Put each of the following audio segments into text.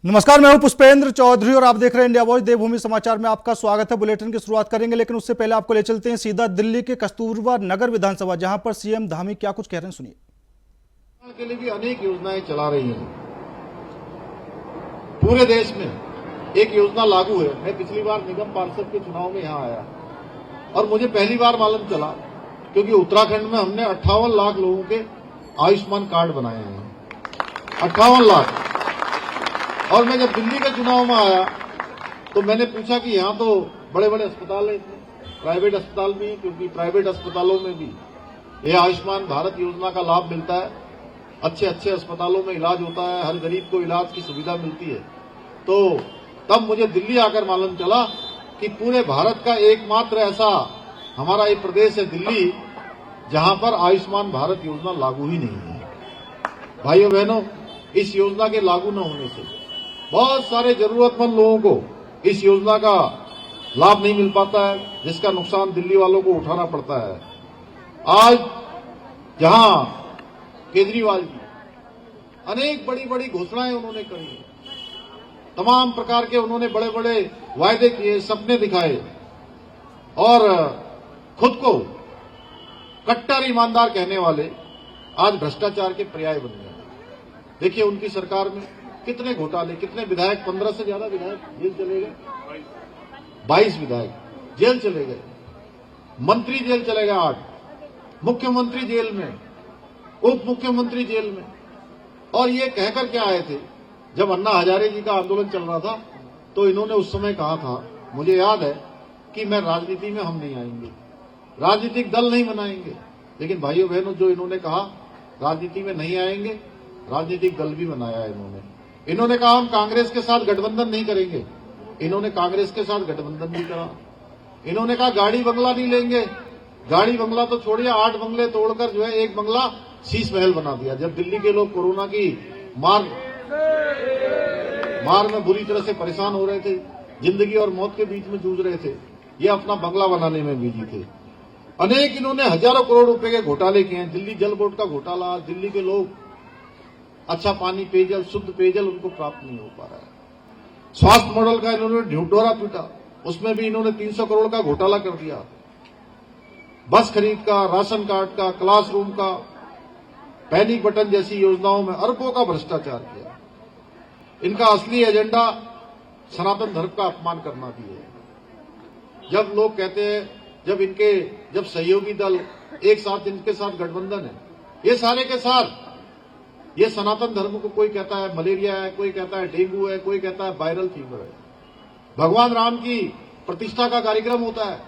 नमस्कार, मैं हूं पुष्पेंद्र चौधरी और आप देख रहे हैं इंडिया वॉइस। देवभूमि समाचार में आपका स्वागत है। बुलेटिन की शुरुआत करेंगे, लेकिन उससे पहले आपको ले चलते हैं सीधा दिल्ली के कस्तूरबा नगर विधानसभा, जहां पर सीएम धामी क्या कुछ कह रहे हैं, सुनिए। के लिए भी अनेक योजनाएं चला रही हैं। पूरे देश में एक योजना लागू है। मैं पिछली बार निगम पार्षद के चुनाव में यहां आया और मुझे पहली बार मालूम चला, क्योंकि उत्तराखंड में हमने 58 लाख लोगों के आयुष्मान कार्ड बनाए हैं। 58 लाख। और मैं जब दिल्ली के चुनाव में आया तो मैंने पूछा कि यहां तो बड़े बड़े अस्पताल हैं, प्राइवेट अस्पताल भी हैं, क्योंकि प्राइवेट अस्पतालों में भी ये आयुष्मान भारत योजना का लाभ मिलता है। अच्छे अच्छे अस्पतालों में इलाज होता है, हर गरीब को इलाज की सुविधा मिलती है। तो तब मुझे दिल्ली आकर मालूम चला कि पूरे भारत का एकमात्र ऐसा हमारा एक प्रदेश है दिल्ली, जहां पर आयुष्मान भारत योजना लागू ही नहीं है। भाइयों बहनों, इस योजना के लागू न होने से बहुत सारे जरूरतमंद लोगों को इस योजना का लाभ नहीं मिल पाता है, जिसका नुकसान दिल्ली वालों को उठाना पड़ता है। आज जहां केजरीवाल जी अनेक बड़ी बड़ी घोषणाएं उन्होंने करी, तमाम प्रकार के उन्होंने बड़े बड़े वायदे किए, सपने दिखाए और खुद को कट्टर ईमानदार कहने वाले आज भ्रष्टाचार के पर्याय बन गए। देखिए उनकी सरकार में कितने घोटाले, कितने विधायक, 15 से ज्यादा विधायक जेल चले गए, 22 विधायक जेल चले गए, मंत्री जेल चले गए 8, मुख्यमंत्री जेल में, उप मुख्यमंत्री जेल में। और ये कहकर के आए थे, जब अन्ना हजारे जी का आंदोलन चल रहा था तो इन्होंने उस समय कहा था, मुझे याद है, कि मैं राजनीति में हम नहीं आएंगे, राजनीतिक दल नहीं बनाएंगे। लेकिन भाइयों बहनों, जो इन्होंने कहा राजनीति में नहीं आएंगे, राजनीतिक दल भी बनाया है इन्होंने कहा हम कांग्रेस के साथ गठबंधन नहीं करेंगे, इन्होंने कांग्रेस के साथ गठबंधन भी करा। इन्होंने कहा गाड़ी बंगला नहीं लेंगे, गाड़ी बंगला तो छोड़िए, 8 बंगले तोड़कर जो है एक बंगला शीश महल बना दिया। जब दिल्ली के लोग कोरोना की मार में बुरी तरह से परेशान हो रहे थे, जिंदगी और मौत के बीच में जूझ रहे थे, ये अपना बंगला बनाने में बिजी थे। अनेक इन्होंने हजारों करोड़ रुपए के घोटाले किए हैं। दिल्ली जल बोर्ड का घोटाला, दिल्ली के लोग अच्छा पानी, पेयजल, शुद्ध पेयजल उनको प्राप्त नहीं हो पा रहा है। स्वास्थ्य मॉडल का इन्होंने ढिढोरा पीटा, उसमें भी इन्होंने 300 करोड़ का घोटाला कर दिया। बस खरीद का, राशन कार्ड का, क्लासरूम का, पैनिक बटन जैसी योजनाओं में अरबों का भ्रष्टाचार किया। इनका असली एजेंडा सनातन धर्म का अपमान करना भी है। जब लोग कहते हैं, जब सहयोगी दल एक साथ इनके साथ गठबंधन है, ये सारे के साथ, ये सनातन धर्म को कोई कहता है मलेरिया है, कोई कहता है डेंगू है, कोई कहता है वायरल फीवर है। भगवान राम की प्रतिष्ठा का कार्यक्रम होता है,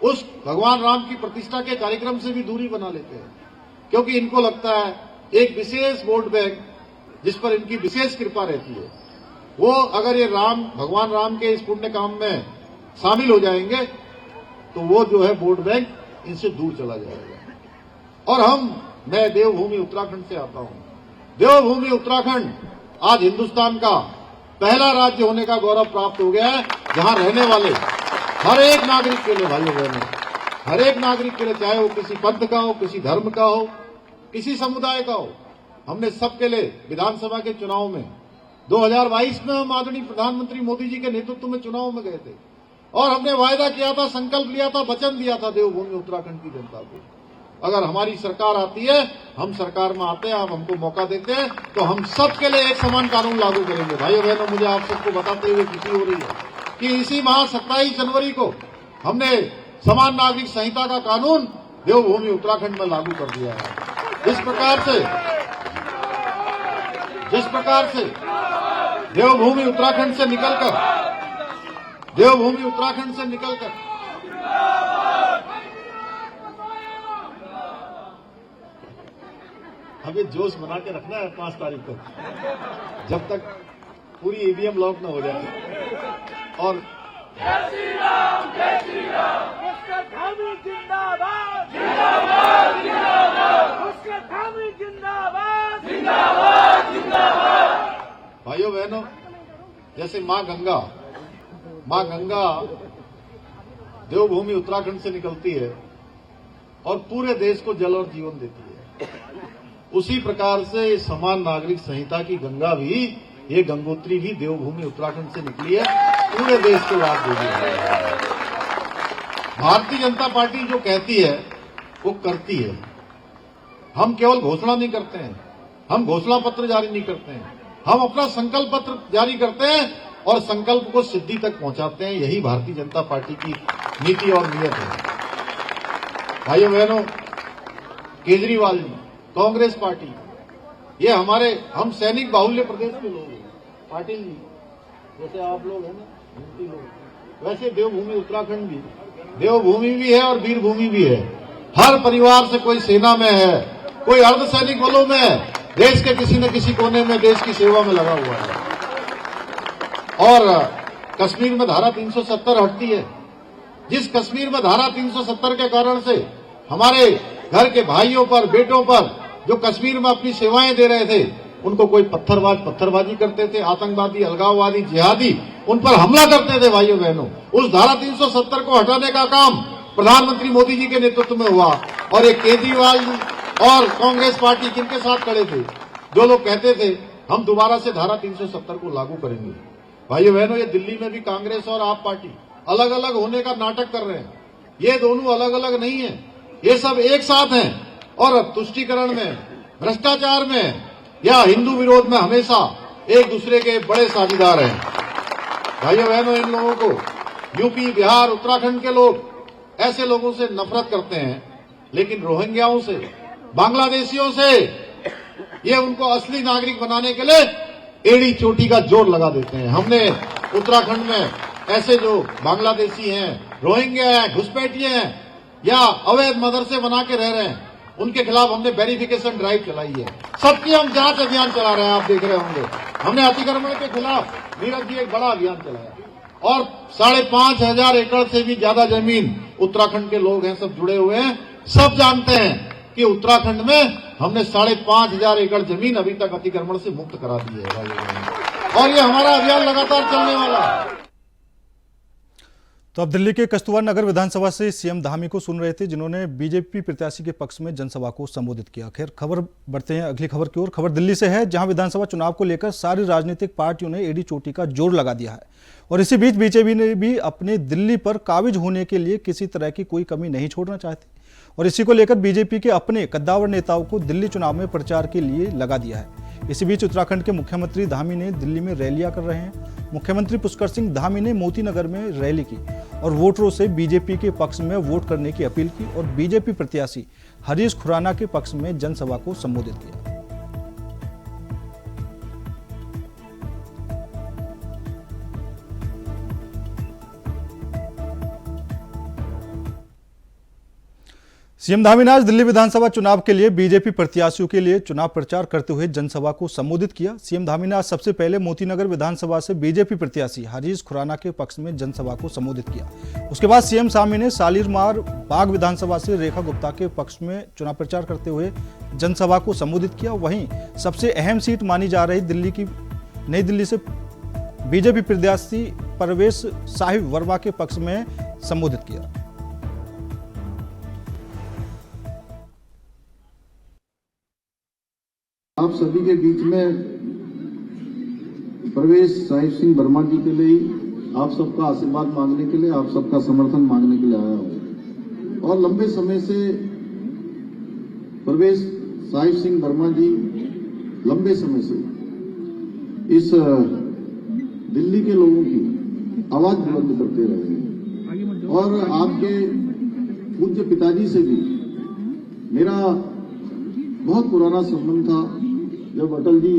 उस भगवान राम की प्रतिष्ठा के कार्यक्रम से भी दूरी बना लेते हैं, क्योंकि इनको लगता है एक विशेष वोट बैंक जिस पर इनकी विशेष कृपा रहती है, वो अगर ये भगवान राम के इस पुण्य काम में शामिल हो जाएंगे तो वो जो है वोट बैंक इनसे दूर चला जाएगा। और मैं देवभूमि उत्तराखंड से आता हूं। देवभूमि उत्तराखंड आज हिंदुस्तान का पहला राज्य होने का गौरव प्राप्त हो गया है, जहां रहने वाले हर एक नागरिक के लिए, भाइयों बहनों, हर एक नागरिक के लिए, चाहे वो किसी पंथ का हो, किसी धर्म का हो, किसी समुदाय का हो, हमने सबके लिए विधानसभा के चुनाव में 2022 में हम आदरणीय प्रधानमंत्री मोदी जी के नेतृत्व में चुनाव में गए थे और हमने वायदा किया था, संकल्प लिया था, वचन दिया था देवभूमि उत्तराखंड की जनता को, अगर हमारी सरकार आती है, हम सरकार में आते हैं, आप हमको मौका देते हैं, तो हम सबके लिए एक समान कानून लागू करेंगे। भाइयों बहनों, मुझे आप सबको बताते हुए खुशी हो रही है कि इसी माह 27 जनवरी को हमने समान नागरिक संहिता का कानून देवभूमि उत्तराखंड में लागू कर दिया है। जिस प्रकार से देवभूमि उत्तराखंड से निकलकर हमें जोश बना के रखना है 5 तारीख तक, जब तक पूरी ईवीएम लॉक न हो जाए। और जय श्री राम, जय श्री राम, उसका धामी जिंदाबाद, जिंदाबाद, जिंदाबाद, उसका धामी जिंदाबाद, जिंदाबाद, जिंदाबाद। भाइयों बहनों, जैसे मां गंगा देवभूमि उत्तराखंड से निकलती है और पूरे देश को जल और जीवन देती है, उसी प्रकार से समान नागरिक संहिता की गंगा भी ये गंगोत्री भी देवभूमि उत्तराखंड से निकली है, पूरे देश को लाभ देगी। भारतीय जनता पार्टी जो कहती है वो करती है। हम केवल घोषणा नहीं करते हैं, हम घोषणा पत्र जारी नहीं करते हैं, हम अपना संकल्प पत्र जारी करते हैं और संकल्प को सिद्धि तक पहुंचाते हैं। यही भारतीय जनता पार्टी की नीति और नीयत है। भाइयों बहनों, केजरीवाल जी, कांग्रेस पार्टी, ये हम सैनिक बाहुल्य प्रदेश के लोग हैं। पाटिल जी जैसे आप लोग हैं ना, हिंदी लोग, वैसे देवभूमि उत्तराखंड भी देवभूमि भी है और वीरभूमि भी है। हर परिवार से कोई सेना में है, कोई अर्धसैनिक बलों में है, देश के किसी न किसी कोने में देश की सेवा में लगा हुआ है। और कश्मीर में धारा 370 हटती है। जिस कश्मीर में धारा 370 के कारण से हमारे घर के भाइयों पर, बेटों पर जो कश्मीर में अपनी सेवाएं दे रहे थे, उनको कोई पत्थरबाजी करते थे, आतंकवादी, अलगाववादी, जिहादी उन पर हमला करते थे। भाइयों बहनों, उस धारा 370 को हटाने का काम प्रधानमंत्री मोदी जी के नेतृत्व में हुआ। और ये केजरीवाल जी और कांग्रेस पार्टी किनके साथ खड़े थे, जो लोग कहते थे हम दोबारा से धारा 370 को लागू करेंगे। भाइयों बहनों, ये दिल्ली में भी कांग्रेस और आप पार्टी अलग अलग होने का नाटक कर रहे हैं। ये दोनों अलग अलग नहीं है, ये सब एक साथ हैं और तुष्टीकरण में, भ्रष्टाचार में या हिंदू विरोध में हमेशा एक दूसरे के बड़े साझेदार हैं। भाइयों बहनों, इन लोगों को यूपी, बिहार, उत्तराखंड के लोग ऐसे लोगों से नफरत करते हैं, लेकिन रोहिंग्याओं से, बांग्लादेशियों से ये उनको असली नागरिक बनाने के लिए एड़ी चोटी का जोर लगा देते हैं। हमने उत्तराखंड में ऐसे जो बांग्लादेशी हैं, रोहिंग्या हैं, घुसपैठिए हैं या अवैध मदरसे बना के रह रहे हैं, उनके खिलाफ हमने वेरिफिकेशन ड्राइव चलाई है। सबकी हम जांच अभियान चला रहे हैं, आप देख रहे होंगे। हमने अतिक्रमण के खिलाफ नीरज जी एक बड़ा अभियान चलाया और 5,500 एकड़ से भी ज्यादा जमीन उत्तराखंड के लोग हैं, सब जुड़े हुए हैं, सब जानते हैं कि उत्तराखंड में हमने 5,500 एकड़ जमीन अभी तक अतिक्रमण से मुक्त करा दी है। और ये हमारा अभियान लगातार चलने वाला है। तो अब दिल्ली के कस्तूरबा नगर विधानसभा से सीएम धामी को सुन रहे थे, जिन्होंने बीजेपी प्रत्याशी के पक्ष में जनसभा को संबोधित किया। खैर, खबर बढ़ते हैं अगली खबर की ओर। खबर दिल्ली से है, जहां विधानसभा चुनाव को लेकर सारी राजनीतिक पार्टियों ने एड़ी चोटी का जोर लगा दिया है। और इसी बीच बीजेपी ने भी अपने दिल्ली पर काबिज होने के लिए किसी तरह की कोई कमी नहीं छोड़ना चाहती और इसी को लेकर बीजेपी के अपने कद्दावर नेताओं को दिल्ली चुनाव में प्रचार के लिए लगा दिया है। इसी बीच उत्तराखंड के मुख्यमंत्री धामी ने दिल्ली में रैलियां कर रहे हैं। मुख्यमंत्री पुष्कर सिंह धामी ने मोती नगर में रैली की और वोटरों से बीजेपी के पक्ष में वोट करने की अपील की और बीजेपी प्रत्याशी हरीश खुराना के पक्ष में जनसभा को संबोधित किया। सीएम धामी ने आज दिल्ली विधानसभा चुनाव के लिए बीजेपी प्रत्याशियों के लिए चुनाव प्रचार करते हुए जनसभा को संबोधित किया। सीएम धामी ने आज सबसे पहले मोतीनगर विधानसभा से बीजेपी प्रत्याशी हरीश खुराना के पक्ष में जनसभा को संबोधित किया। उसके बाद सीएम धामी ने शालीमार बाग विधानसभा से रेखा गुप्ता के पक्ष में चुनाव प्रचार करते हुए जनसभा को संबोधित किया। वहीं सबसे अहम सीट मानी जा रही नई दिल्ली से बीजेपी प्रत्याशी परवेश साहिब वर्मा के पक्ष में संबोधित किया। आप सभी के बीच में परवेश साहिब सिंह वर्मा जी के लिए आप सबका आशीर्वाद मांगने के लिए, आप सबका समर्थन मांगने के लिए आया हूं। और लंबे समय से परवेश साहिब सिंह वर्मा जी लंबे समय से इस दिल्ली के लोगों की आवाज बुलंद करते रहे हैं और आपके पूज्य पिताजी से भी मेरा बहुत पुराना संबंध था। जब अटल जी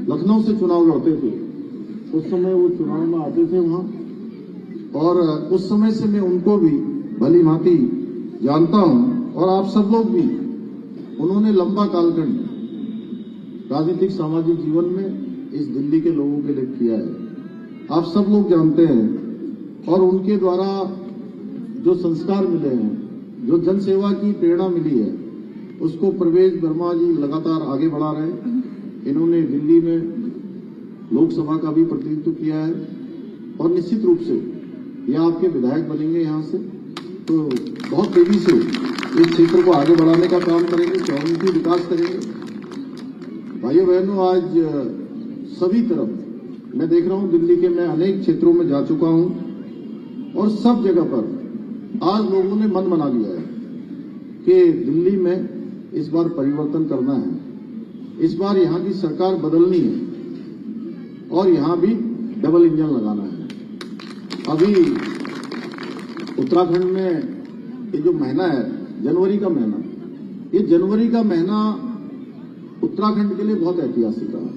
लखनऊ से चुनाव लड़ते थे उस समय वो चुनाव में आते थे वहां और उस समय से मैं उनको भी भली भांति जानता हूं और आप सब लोग भी। उन्होंने लंबा कालखंड राजनीतिक सामाजिक जीवन में इस दिल्ली के लोगों के लिए किया है, आप सब लोग जानते हैं। और उनके द्वारा जो संस्कार मिले हैं, जो जनसेवा की प्रेरणा मिली है, उसको परवेश वर्मा जी लगातार आगे बढ़ा रहे हैं। इन्होंने दिल्ली में लोकसभा का भी प्रतिनिधित्व किया है और निश्चित रूप से ये आपके विधायक बनेंगे यहाँ से, तो बहुत तेजी से इस क्षेत्र को आगे बढ़ाने का काम करेंगे, चौमुखी विकास करेंगे। भाइयों बहनों, आज सभी तरफ मैं देख रहा हूं, दिल्ली के मैं अनेक क्षेत्रों में जा चुका हूं और सब जगह पर आज लोगों ने मन बना लिया है कि दिल्ली में इस बार परिवर्तन करना है, इस बार यहां की सरकार बदलनी है और यहां भी डबल इंजन लगाना है। अभी उत्तराखंड में ये जो महीना है, जनवरी का महीना, ये जनवरी का महीना उत्तराखंड के लिए बहुत ऐतिहासिक रहा।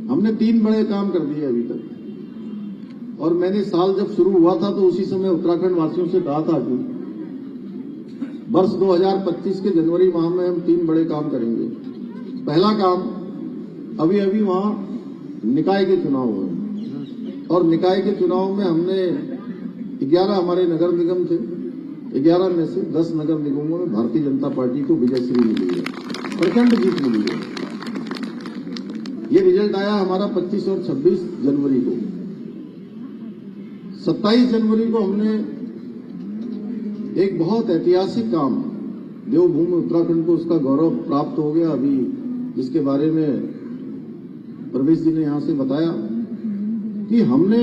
हमने 3 बड़े काम कर दिए अभी तक और मैंने साल जब शुरू हुआ था तो उसी समय उत्तराखंड वासियों से कहा था कि वर्ष 2025 के जनवरी माह में हम 3 बड़े काम करेंगे। पहला काम, अभी अभी वहां निकाय के चुनाव हुए और निकाय के चुनाव में हमने 11 हमारे नगर निगम थे, 11 में से 10 नगर निगमों में भारतीय जनता पार्टी को विजयश्री मिली है, प्रचंड जीत मिली है। ये रिजल्ट आया हमारा 25 और 26 जनवरी को। 27 जनवरी को हमने एक बहुत ऐतिहासिक काम, देवभूमि उत्तराखंड को उसका गौरव प्राप्त हो गया, अभी जिसके बारे में प्रवेश जी ने यहां से बताया कि हमने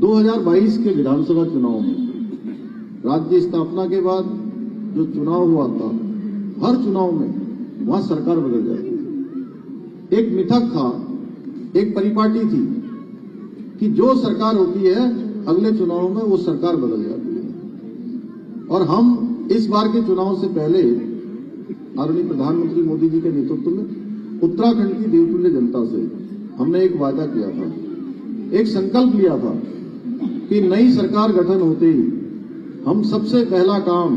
2022 के विधानसभा चुनाव में राज्य स्थापना के बाद जो चुनाव हुआ था, हर चुनाव में वहां सरकार बदल जाती है। एक मिथक था, एक परिपाटी थी कि जो सरकार होती है अगले चुनाव में वो सरकार बदल जाती है। और हम इस बार के चुनाव से पहले आदरणीय प्रधानमंत्री मोदी जी के नेतृत्व में उत्तराखंड की देवतुल्य जनता से हमने एक वादा किया था, एक संकल्प लिया था कि नई सरकार गठन होते ही हम सबसे पहला काम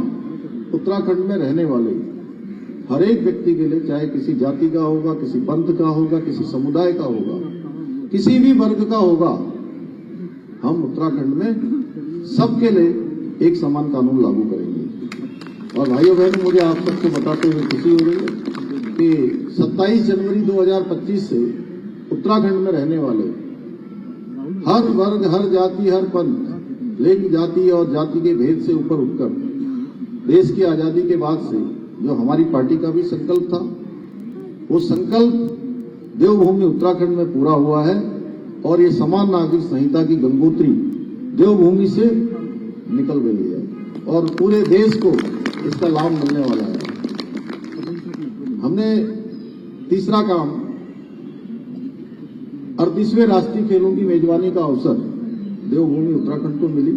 उत्तराखंड में रहने वाले हर एक व्यक्ति के लिए, चाहे किसी जाति का होगा, किसी पंथ का होगा, किसी समुदाय का होगा, किसी भी वर्ग का होगा, हम उत्तराखंड में सबके लिए एक समान कानून लागू करेंगे। और भाइयों बहनों, मुझे आप सबको बताते हुए खुशी हो रही है कि 27 जनवरी 2025 से उत्तराखंड में रहने वाले हर वर्ग, हर जाति, हर पंथ, लिंग, जाति और जाति के भेद से ऊपर उठकर देश की आजादी के बाद से जो हमारी पार्टी का भी संकल्प था, वो संकल्प देवभूमि उत्तराखंड में पूरा हुआ है और ये समान नागरिक संहिता की गंगोत्री देवभूमि से निकल गई है और पूरे देश को इसका लाभ मिलने वाला है। हमने तीसरा काम, 38वें राष्ट्रीय खेलों की मेजबानी का अवसर देवभूमि उत्तराखंड को मिली,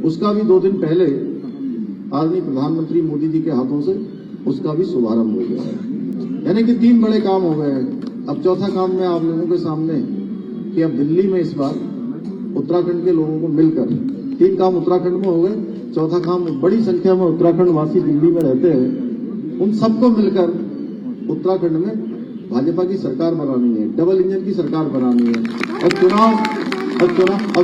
उसका भी 2 दिन पहले आदरणीय प्रधानमंत्री मोदी जी के हाथों से उसका भी शुभारंभ हो गया है। यानी कि 3 बड़े काम हो गए हैं। अब चौथा काम मैं आप लोगों के सामने कि अब दिल्ली में इस बार उत्तराखंड के लोगों को मिलकर 3 काम उत्तराखंड में हो गए, चौथा काम बड़ी संख्या में उत्तराखंड वासी दिल्ली में रहते हैं, उन सबको मिलकर उत्तराखंड में भाजपा की सरकार बनानी है, डबल इंजन की सरकार बनानी है। और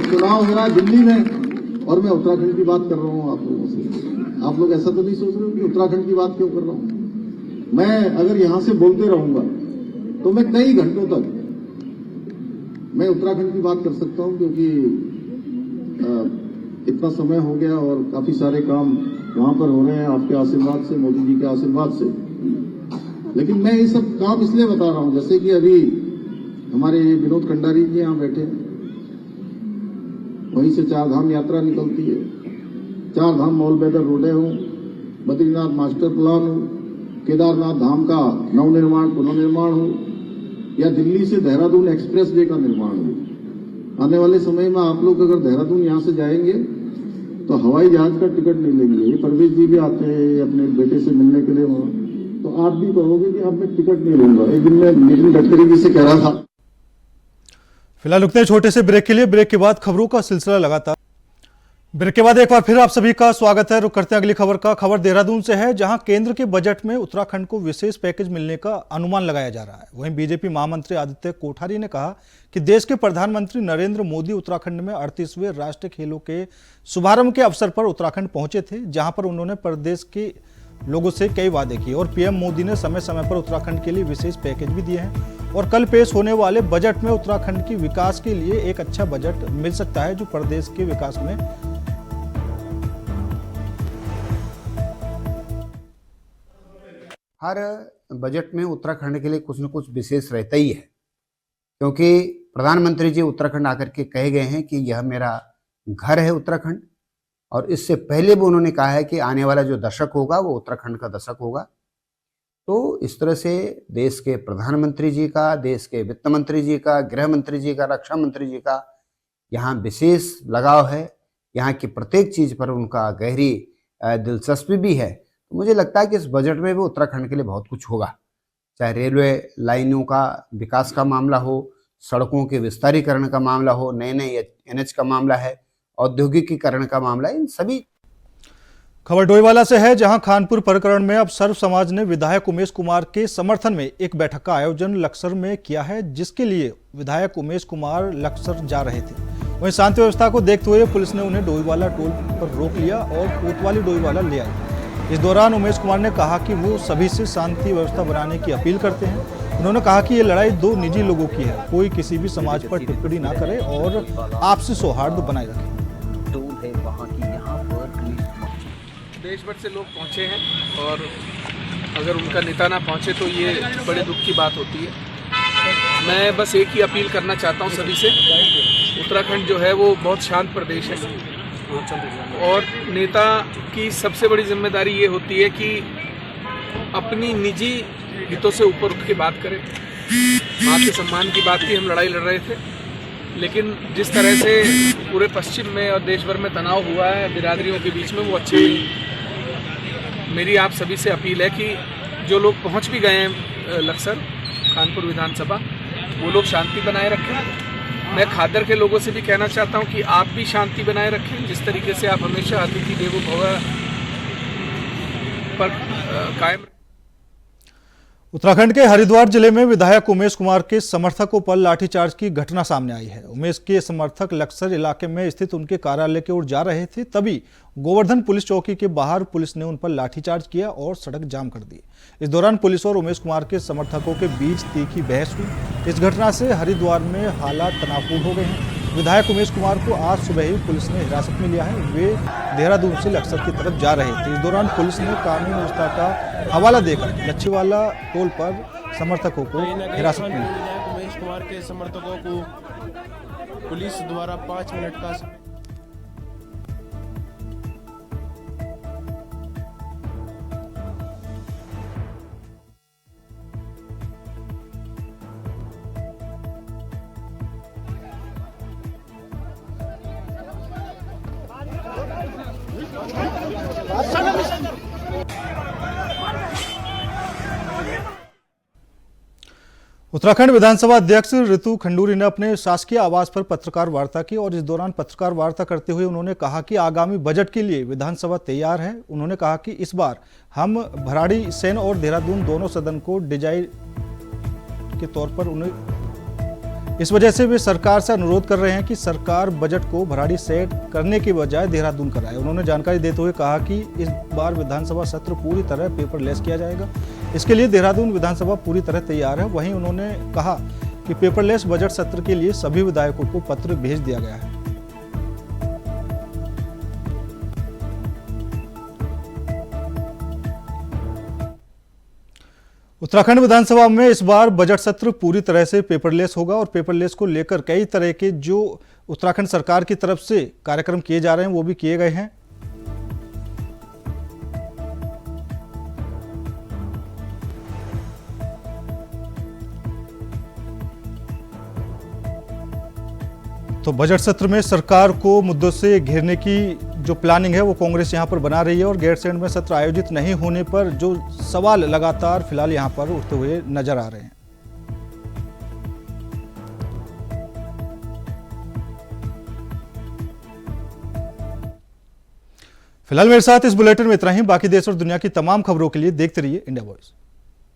चुनाव हो रहा है दिल्ली में और मैं उत्तराखंड की बात कर रहा हूं आप लोगों से। आप लोग ऐसा तो नहीं सोच रहे हो कि उत्तराखंड की बात क्यों कर रहा हूं? मैं अगर यहां से बोलते रहूंगा तो मैं कई घंटों तक मैं उत्तराखंड की बात कर सकता हूं, क्योंकि इतना समय हो गया और काफी सारे काम वहां पर हो रहे हैं आपके आशीर्वाद से, मोदी जी के आशीर्वाद से। लेकिन मैं ये सब काम इसलिए बता रहा हूं, जैसे कि अभी हमारे विनोद खंडारी जी यहां बैठे, वहीं से 4 धाम यात्रा निकलती है। 4 धाम मॉल बेदर रोडे हो, बद्रीनाथ मास्टर प्लान हो, केदारनाथ धाम का नवनिर्माण, पुनर्निर्माण हो, या दिल्ली से देहरादून एक्सप्रेस वे का निर्माण हो। आने वाले समय में आप लोग अगर देहरादून यहां से जाएंगे तो हवाई जहाज का टिकट नहीं लेंगे। ये प्रवेश जी भी आते हैं अपने बेटे से मिलने के लिए वहां, तो आप भी कहोगे कि आप मैं टिकट नहीं लूंगा। एक दिन मैं नितिन गडकरी जी से कह रहा था। फिलहाल रुकते हैं छोटे से ब्रेक के लिए। ब्रेक के बाद खबरों का सिलसिला लगातार। ब्रेक के बाद एक बार फिर आप सभी का स्वागत है। रुक करते हैं अगली खबर का। खबर देहरादून से है, जहां केंद्र के बजट में उत्तराखंड को विशेष पैकेज मिलने का अनुमान लगाया जा रहा है। वहीं बीजेपी महामंत्री आदित्य कोठारी ने कहा कि देश के प्रधानमंत्री नरेंद्र मोदी उत्तराखंड में 38वें राष्ट्रीय खेलों के शुभारंभ के अवसर पर उत्तराखंड पहुंचे थे, जहां पर उन्होंने प्रदेश के लोगों से कई वादे किए और पीएम मोदी ने समय समय पर उत्तराखंड के लिए विशेष पैकेज भी दिए हैं। और कल पेश होने वाले बजट में उत्तराखंड की विकास के लिए एक अच्छा बजट मिल सकता है, जो प्रदेश के विकास में हर बजट में उत्तराखंड के लिए कुछ न कुछ विशेष रहता ही है, क्योंकि प्रधानमंत्री जी उत्तराखंड आकर के कहे गए हैं कि यह मेरा घर है उत्तराखंड, और इससे पहले भी उन्होंने कहा है कि आने वाला जो दशक होगा वो उत्तराखंड का दशक होगा। तो इस तरह से देश के प्रधानमंत्री जी का, देश के वित्त मंत्री जी का, गृह मंत्री जी का, रक्षा मंत्री जी का यहाँ विशेष लगाव है, यहाँ की प्रत्येक चीज पर उनका गहरी दिलचस्पी भी है। तो मुझे लगता है कि इस बजट में भी उत्तराखंड के लिए बहुत कुछ होगा, चाहे रेलवे लाइनों का विकास का मामला हो, सड़कों के विस्तारीकरण का मामला हो, नए नए NH का मामला है, औद्योगिकीकरण का मामला है, इन सभी। खबर डोईवाला से है, जहां खानपुर प्रकरण में अब सर्व समाज ने विधायक उमेश कुमार के समर्थन में एक बैठक का आयोजन लक्सर में किया है, जिसके लिए विधायक उमेश कुमार लक्सर जा रहे थे। वहीं शांति व्यवस्था को देखते हुए पुलिस ने उन्हें डोईवाला टोल पर रोक लिया और कोतवाली डोईवाला ले आई। इस दौरान उमेश कुमार ने कहा कि वो सभी से शांति व्यवस्था बनाने की अपील करते हैं। उन्होंने कहा कि ये लड़ाई दो निजी लोगों की है, कोई किसी भी समाज पर टिप्पणी ना करे और आपसी सौहार्द बनाए रखे। देश भर से लोग पहुंचे हैं, और अगर उनका नेता ना पहुंचे तो ये बड़े दुख की बात होती है। मैं बस एक ही अपील करना चाहता हूं सभी से। उत्तराखंड जो है वो बहुत शांत प्रदेश है, और नेता की सबसे बड़ी जिम्मेदारी ये होती है कि अपनी निजी हितों से ऊपर उठ के बात करें। माँ के सम्मान की बात की हम लड़ाई लड़ रहे थे, लेकिन जिस तरह से पूरे पश्चिम में और देश भर में तनाव हुआ है बिरादरियों के बीच में, वो अच्छे नहीं। मेरी आप सभी से अपील है कि जो लोग पहुंच भी गए हैं लक्सर खानपुर विधानसभा, वो लोग शांति बनाए रखें। मैं खादर के लोगों से भी कहना चाहता हूं कि आप भी शांति बनाए रखें, जिस तरीके से आप हमेशा अतिथि देवो भव पर कायम। उत्तराखंड के हरिद्वार जिले में विधायक उमेश कुमार के समर्थकों पर लाठीचार्ज की घटना सामने आई है। उमेश के समर्थक लक्सर इलाके में स्थित उनके कार्यालय की ओर जा रहे थे, तभी गोवर्धन पुलिस चौकी के बाहर पुलिस ने उन पर लाठीचार्ज किया और सड़क जाम कर दी। इस दौरान पुलिस और उमेश कुमार के समर्थकों के बीच तीखी बहस हुई। इस घटना से हरिद्वार में हालात तनावपूर्ण हो गए हैं। विधायक उमेश कुमार को आज सुबह ही पुलिस ने हिरासत में लिया है। वे देहरादून से लक्सर की तरफ जा रहे थे। इस दौरान पुलिस ने कानून व्यवस्था का हवाला देकर लच्छीवाला टोल पर समर्थकों को हिरासत में लिया। उमेश कुमार के समर्थकों को पुलिस द्वारा 5 मिनट का उत्तराखंड विधानसभा अध्यक्ष ऋतु खंडूरी ने अपने शासकीय आवास पर पत्रकार वार्ता की और इस दौरान पत्रकार वार्ता करते हुए उन्होंने कहा कि आगामी बजट के लिए विधानसभा तैयार है। उन्होंने कहा कि इस बार हम भराड़ी सेन और देहरादून दोनों सदन को डिजाइन के तौर पर उन्हें, इस वजह से वे सरकार से अनुरोध कर रहे हैं कि सरकार बजट को भराड़ी सेट करने के बजाय देहरादून कराए। उन्होंने जानकारी देते हुए कहा कि इस बार विधानसभा सत्र पूरी तरह पेपरलेस किया जाएगा। इसके लिए देहरादून विधानसभा पूरी तरह तैयार है। वहीं उन्होंने कहा कि पेपरलेस बजट सत्र के लिए सभी विधायकों को पत्र भेज दिया गया है। उत्तराखंड विधानसभा में इस बार बजट सत्र पूरी तरह से पेपरलेस होगा और पेपरलेस को लेकर कई तरह के जो उत्तराखंड सरकार की तरफ से कार्यक्रम किए जा रहे हैं वो भी किए गए हैं। तो बजट सत्र में सरकार को मुद्दों से घेरने की जो प्लानिंग है वो कांग्रेस यहां पर बना रही है और गैरसैंण में सत्र आयोजित नहीं होने पर जो सवाल लगातार फिलहाल यहां पर उठते हुए नजर आ रहे हैं। फिलहाल मेरे साथ इस बुलेटिन में इतना ही। बाकी देश और दुनिया की तमाम खबरों के लिए देखते रहिए इंडिया वॉइस।